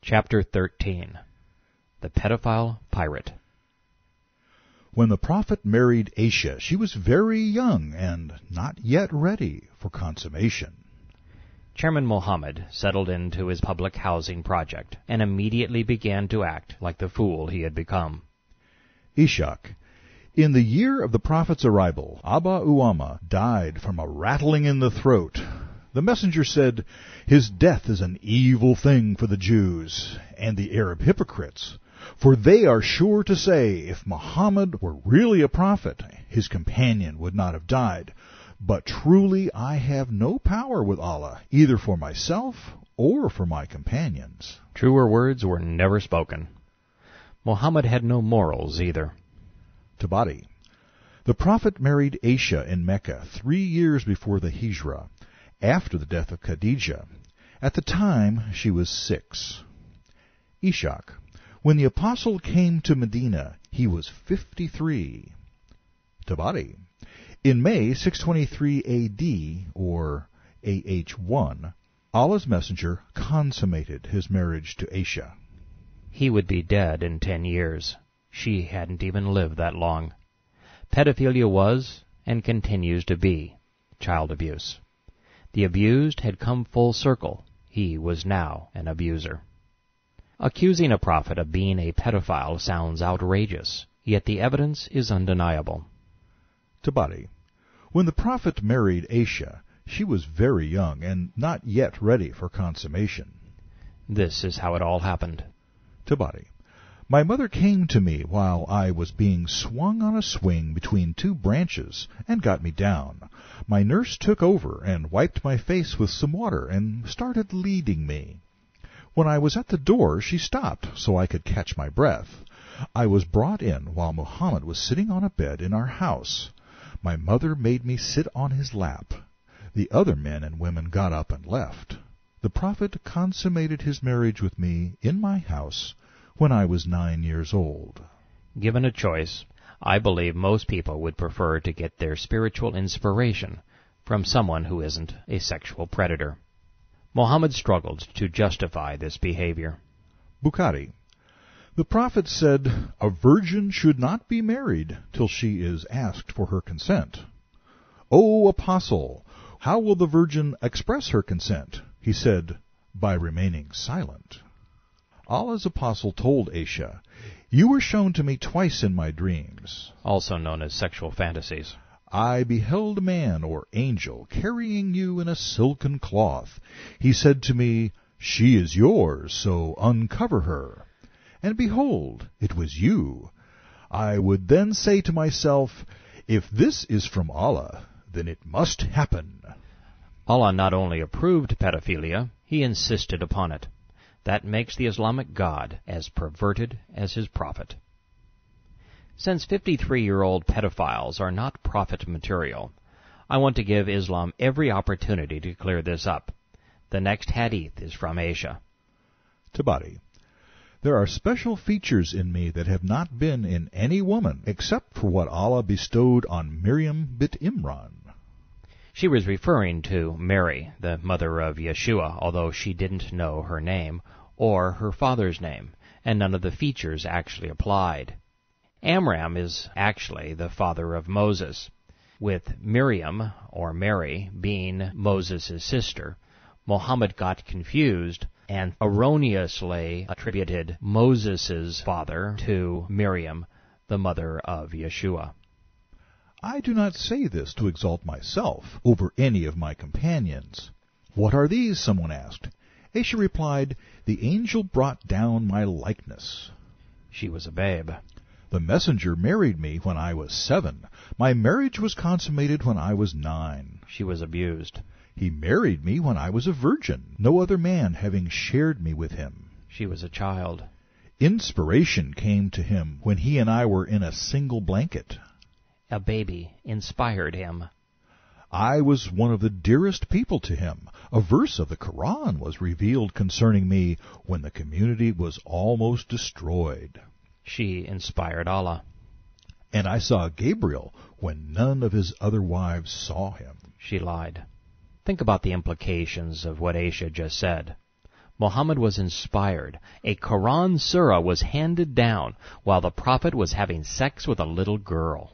Chapter 13. The Pedophile Pirate. When the prophet married Aisha, she was very young and not yet ready for consummation. Chairman Mohammed settled into his public housing project and immediately began to act like the fool he had become. Ishak. In the year of the prophet's arrival, Abba Uama died from a rattling in the throat. The messenger said, "His death is an evil thing for the Jews and the Arab hypocrites, for they are sure to say, if Muhammad were really a prophet, his companion would not have died. But truly I have no power with Allah, either for myself or for my companions." Truer words were never spoken. Muhammad had no morals either. Tabari. The prophet married Aisha in Mecca 3 years before the Hijrah, after the death of Khadijah. At the time she was 6. Ishak. When the apostle came to Medina, he was 53. Tabari. In May 623 A.D., or AH1, Allah's messenger consummated his marriage to Aisha. He would be dead in 10 years. She hadn't even lived that long. Pedophilia was, and continues to be, child abuse. The abused had come full circle. He was now an abuser. Accusing a prophet of being a pedophile sounds outrageous, yet the evidence is undeniable. Tabari. When the prophet married Aisha, she was very young and not yet ready for consummation. This is how it all happened. Tabari. My mother came to me while I was being swung on a swing between 2 branches and got me down. My nurse took over and wiped my face with some water and started leading me. When I was at the door, she stopped so I could catch my breath. I was brought in while Muhammad was sitting on a bed in our house. My mother made me sit on his lap. The other men and women got up and left. The prophet consummated his marriage with me in my house when I was 9 years old. Given a choice, I believe most people would prefer to get their spiritual inspiration from someone who isn't a sexual predator. Muhammad struggled to justify this behavior. Bukhari. The prophet said, "A virgin should not be married till she is asked for her consent." "O apostle, how will the virgin express her consent?" He said, "By remaining silent." Allah's apostle told Aisha, "You were shown to me twice in my dreams," also known as sexual fantasies. "I beheld a man or angel carrying you in a silken cloth. He said to me, 'She is yours, so uncover her.' And behold, it was you. I would then say to myself, 'If this is from Allah, then it must happen.'" Allah not only approved pedophilia, He insisted upon it. That makes the Islamic God as perverted as his prophet. Since 53-year-old pedophiles are not prophet material, I want to give Islam every opportunity to clear this up. The next hadith is from Aisha. Tabari. There are special features in me that have not been in any woman, except for what Allah bestowed on Miriam bint Imran. She was referring to Mary, the mother of Yeshua, although she didn't know her name or her father's name, and none of the features actually applied. Amram is actually the father of Moses. With Miriam, or Mary, being Moses' sister, Muhammad got confused and erroneously attributed Moses' father to Miriam, the mother of Yeshua. I do not say this to exalt myself over any of my companions. "What are these?" someone asked. Aisha replied, "The angel brought down my likeness." She was a babe. "The messenger married me when I was 7. My marriage was consummated when I was 9. She was abused. He married me when I was a virgin, no other man having shared me with him. She was a child. Inspiration came to him when he and I were in a single blanket. A baby inspired him. I was one of the dearest people to him. A verse of the Quran was revealed concerning me when the community was almost destroyed. She inspired Allah. And I saw Gabriel when none of his other wives saw him. She lied. Think about the implications of what Aisha just said. Muhammad was inspired. A Quran surah was handed down while the Prophet was having sex with a little girl.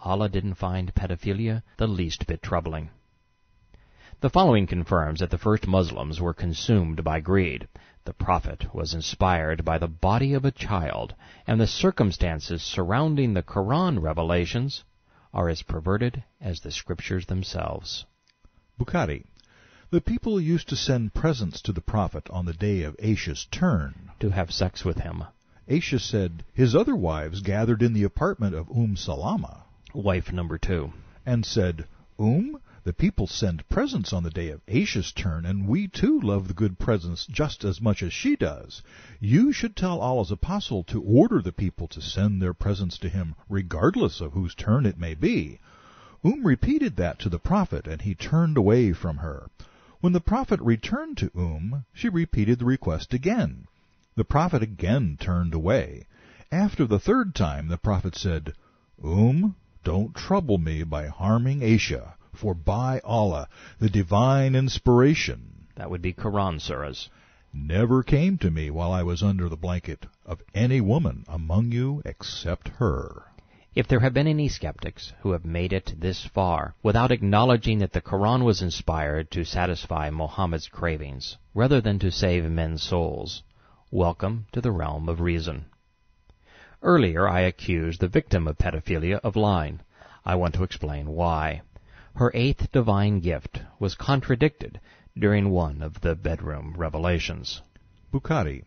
Allah didn't find pedophilia the least bit troubling. The following confirms that the first Muslims were consumed by greed. The Prophet was inspired by the body of a child, and the circumstances surrounding the Quran revelations are as perverted as the scriptures themselves. Bukhari. The people used to send presents to the Prophet on the day of Aisha's turn. To have sex with him. Aisha said his other wives gathered in the apartment of Salama. Wife number 2. And said, the people send presents on the day of Aisha's turn, and we too love the good presents just as much as she does. You should tell Allah's apostle to order the people to send their presents to him, regardless of whose turn it may be. Repeated that to the Prophet, and he turned away from her. When the Prophet returned to she repeated the request again. The Prophet again turned away. After the third time, the Prophet said, don't trouble me by harming Aisha, for by Allah, the divine inspiration, that would be Quran surahs, never came to me while I was under the blanket of any woman among you except her. If there have been any skeptics who have made it this far without acknowledging that the Quran was inspired to satisfy Muhammad's cravings rather than to save men's souls, welcome to the realm of reason. Earlier I accused the victim of pedophilia of lying. I want to explain why. Her 8th divine gift was contradicted during one of the bedroom revelations. Bukhari.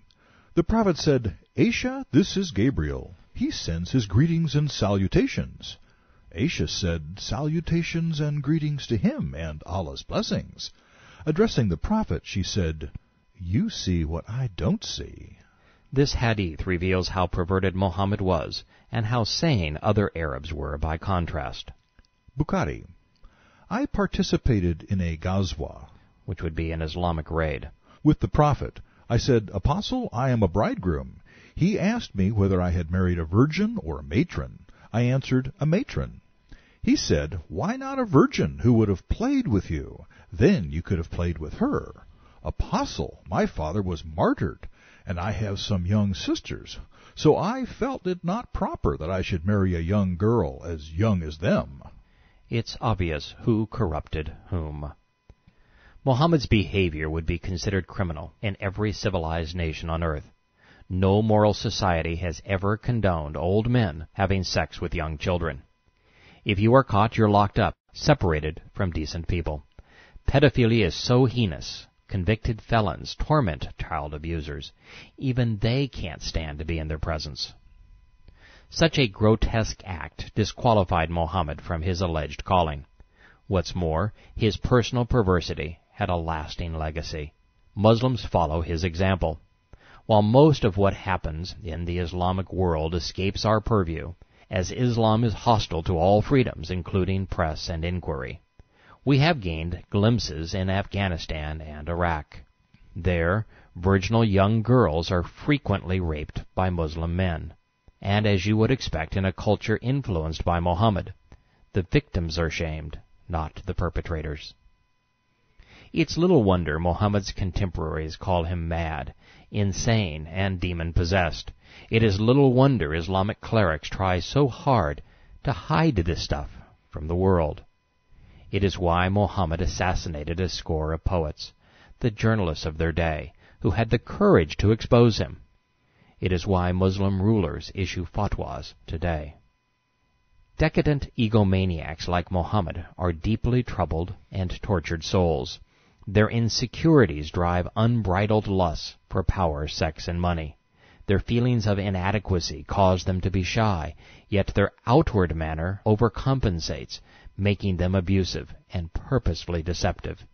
The Prophet said, Aisha, this is Gabriel. He sends his greetings and salutations. Aisha said, salutations and greetings to him and Allah's blessings. Addressing the Prophet, she said, you see what I don't see. This hadith reveals how perverted Muhammad was and how sane other Arabs were by contrast. Bukhari. I participated in a ghazwa, which would be an Islamic raid, with the Prophet. I said, Apostle, I am a bridegroom. He asked me whether I had married a virgin or a matron. I answered, a matron. He said, why not a virgin who would have played with you? Then you could have played with her. Apostle, my father was martyred, and I have some young sisters, so I felt it not proper that I should marry a young girl as young as them. It's obvious who corrupted whom. Muhammad's behavior would be considered criminal in every civilized nation on earth. No moral society has ever condoned old men having sex with young children. If you are caught, you're locked up, separated from decent people. Pedophilia is so heinous, convicted felons torment child abusers. Even they can't stand to be in their presence. Such a grotesque act disqualified Muhammad from his alleged calling. What's more, his personal perversity had a lasting legacy. Muslims follow his example. While most of what happens in the Islamic world escapes our purview, as Islam is hostile to all freedoms, including press and inquiry, we have gained glimpses in Afghanistan and Iraq. There, virginal young girls are frequently raped by Muslim men. And as you would expect in a culture influenced by Muhammad, the victims are shamed, not the perpetrators. It's little wonder Muhammad's contemporaries call him mad, insane, and demon-possessed. It is little wonder Islamic clerics try so hard to hide this stuff from the world. It is why Muhammad assassinated a score of poets, the journalists of their day, who had the courage to expose him. It is why Muslim rulers issue fatwas today. Decadent egomaniacs like Muhammad are deeply troubled and tortured souls. Their insecurities drive unbridled lusts for power, sex, and money. Their feelings of inadequacy cause them to be shy, yet their outward manner overcompensates, making them abusive and purposefully deceptive.